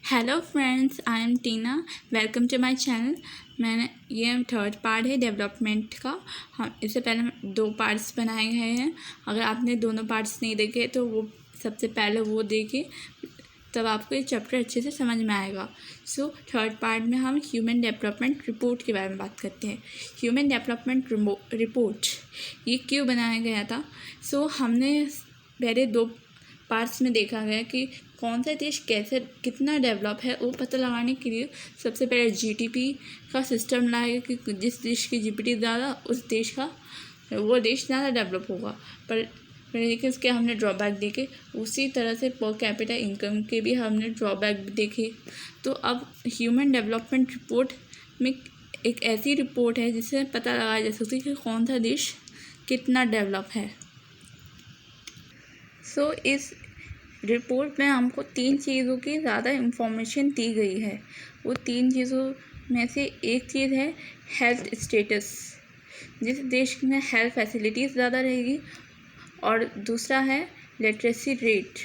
Hello friends, I am Tina. Welcome to my channel. ये third part है development का। हम इससे पहले 2 पार्ट्स बनाए गए हैं। अगर आपने दोनों पार्ट्स नहीं देखे तो वो सबसे पहले वो देखें, तब आपको ये चैप्टर अच्छे से समझ में आएगा। सो थर्ड पार्ट में हम ह्यूमन डेवलपमेंट रिपोर्ट के बारे में बात करते हैं। ह्यूमन डेवलपमेंट रिपोर्ट ये क्यों बनाया गया था? हमने पहले 2 पार्ट्स में देखा गया कि कौन सा देश कैसे कितना डेवलप है, वो पता लगाने के लिए सबसे पहले जीडीपी का सिस्टम लाएगा कि जिस देश की जीडीपी ज़्यादा उस देश का वो देश ज़्यादा डेवलप होगा। पर लेकिन इसके हमने ड्रॉबैक देखे। उसी तरह से पर कैपिटा इनकम के भी हमने ड्रॉबैक देखे। तो अब ह्यूमन डेवलपमेंट रिपोर्ट में एक ऐसी रिपोर्ट है जिससे पता लगाया जा सकता है कि कौन सा देश कितना डेवलप है। इस रिपोर्ट में हमको 3 चीज़ों की ज़्यादा इन्फॉर्मेशन दी गई है। वो 3 चीज़ों में से एक चीज़ है हेल्थ स्टेटस, जिस देश में हेल्थ फैसिलिटीज़ ज़्यादा रहेगी, और दूसरा है लिटरेसी रेट,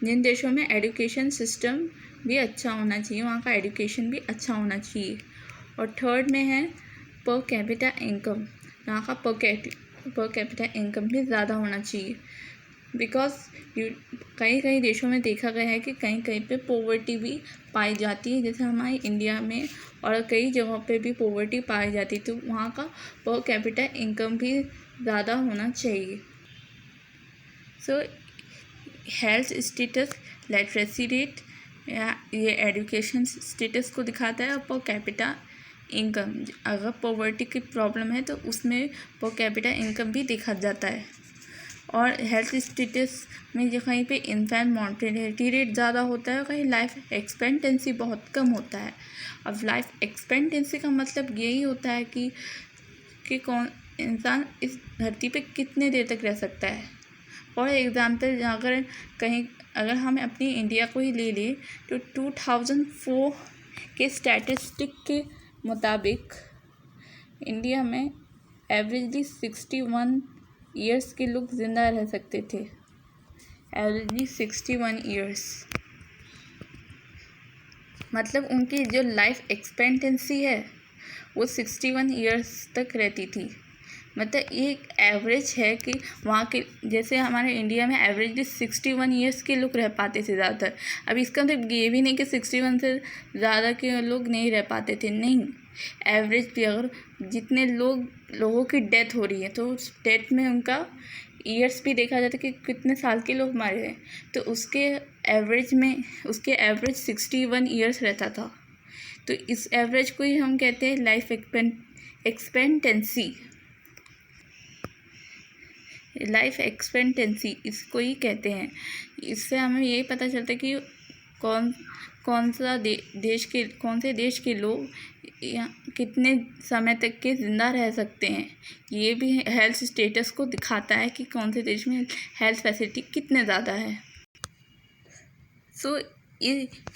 जिन देशों में एजुकेशन सिस्टम भी अच्छा होना चाहिए, वहाँ का एजुकेशन भी अच्छा होना चाहिए, और थर्ड में है पर कैपिटा इनकम, यहाँ का पर कैपिटा इनकम भी ज़्यादा होना चाहिए। बिकॉज कई कई देशों में देखा गया है कि कहीं कहीं पे पॉवर्टी भी पाई जाती है, जैसे हमारे इंडिया में, और कई जगहों पे भी पॉवर्टी पाई जाती है, तो वहाँ का पर कैपिटा इनकम भी ज़्यादा होना चाहिए। हेल्थ स्टेटस, लिटरेसी रेट या ये एजुकेशन स्टेटस को दिखाता है, और पर कैपिटा इनकम, अगर पॉवर्टी की प्रॉब्लम है तो उसमें पर कैपिटा इनकम भी देखा जाता है। और हेल्थ स्टेटस में जो कहीं पे इन्फेंट मॉर्टेलिटी रेट ज़्यादा होता है, कहीं लाइफ एक्सपेक्टेंसी बहुत कम होता है। अब लाइफ एक्सपेक्टेंसी का मतलब यही होता है कि कौन इंसान इस धरती पे कितने देर तक रह सकता है। फॉर एग्ज़ाम्पल, अगर हम अपनी इंडिया को ही ले लें तो 2004 के स्टैटिस्टिक के मुताबिक इंडिया में एवरेजली 61 ईयर्स के लोग ज़िंदा रह सकते थे। एवरेजली 61 ईयर्स, मतलब उनकी जो लाइफ एक्सपेक्टेंसी है वो 61 ईयर्स तक रहती थी। मतलब ये एक एवरेज है कि वहाँ के, जैसे हमारे इंडिया में एवरेजली 61 ईयर्स के लोग रह पाते थे ज़्यादातर। अब इसका मतलब ये भी नहीं कि 61 से ज़्यादा के लोग नहीं रह पाते थे, नहीं। एवरेज भी अगर जितने लोगों की डेथ हो रही है तो उस डेथ में उनका ईयर्स भी देखा जाता है कि कितने साल के लोग मरे हैं, तो उसके एवरेज 61 ईयर्स रहता था। तो इस एवरेज को ही हम कहते हैं लाइफ एक्सपेक्टेंसी, इसको ही कहते हैं। इससे हमें यही पता चलता है कि कौन से देश के लोग कितने समय तक के ज़िंदा रह सकते हैं। ये भी हेल्थ स्टेटस को दिखाता है कि कौन से देश में हेल्थ फैसिलिटी कितने ज़्यादा है।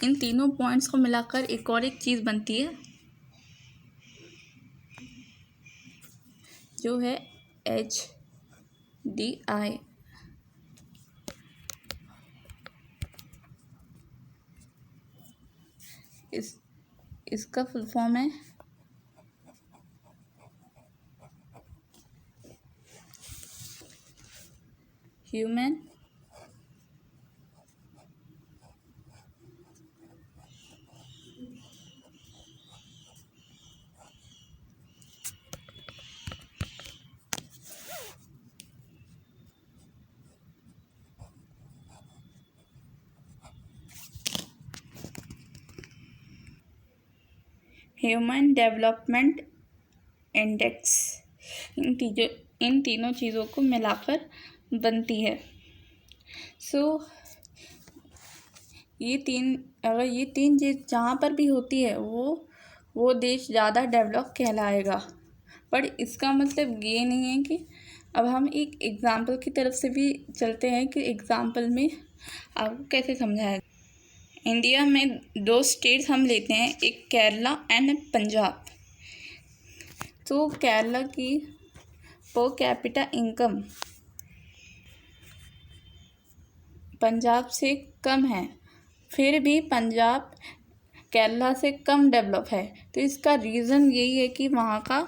इन तीनों पॉइंट्स को मिलाकर एक चीज़ बनती है जो है HDI। इसका फुल फॉर्म है ह्यूमन डेवलपमेंट इंडेक्स। इन तीनों चीज़ों को मिलाकर बनती है। ये तीन चीज़ जहाँ पर भी होती है वो देश ज़्यादा डेवलप कहलाएगा। पर इसका मतलब ये नहीं है कि, अब हम एक एग्ज़ाम्पल की तरफ से भी चलते हैं कि एग्ज़ाम्पल में आपको कैसे समझाएगा। इंडिया में 2 स्टेट्स हम लेते हैं, एक केरला एंड पंजाब। तो केरला की पर कैपिटा इनकम पंजाब से कम है, फिर भी पंजाब केरला से कम डेवलप है। तो इसका रीज़न यही है कि वहाँ का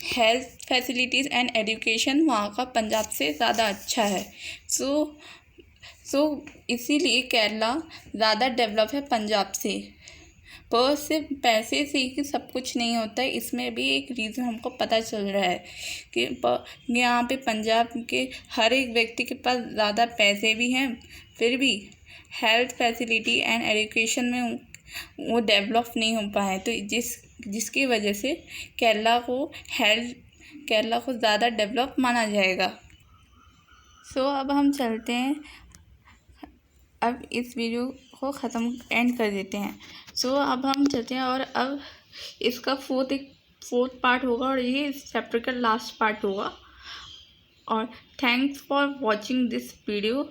हेल्थ फैसिलिटीज़ एंड एजुकेशन वहाँ का पंजाब से ज़्यादा अच्छा है। सो इसीलिए केरला ज़्यादा डेवलप है पंजाब से। पर सिर्फ पैसे से ही सब कुछ नहीं होता है, इसमें भी एक रीज़न हमको पता चल रहा है कि यहाँ पे पंजाब के हर एक व्यक्ति के पास ज़्यादा पैसे भी हैं, फिर भी हेल्थ फैसिलिटी एंड एजुकेशन में वो डेवलप नहीं हो पाए। तो जिसकी वजह से केरला को ज़्यादा डेवलप माना जाएगा। सो अब हम चलते हैं, अब इस वीडियो को ख़त्म एंड कर देते हैं। सो अब हम चलते हैं और अब इसका फोर्थ पार्ट होगा और ये इस चैप्टर का लास्ट पार्ट होगा। और thanks for watching this video.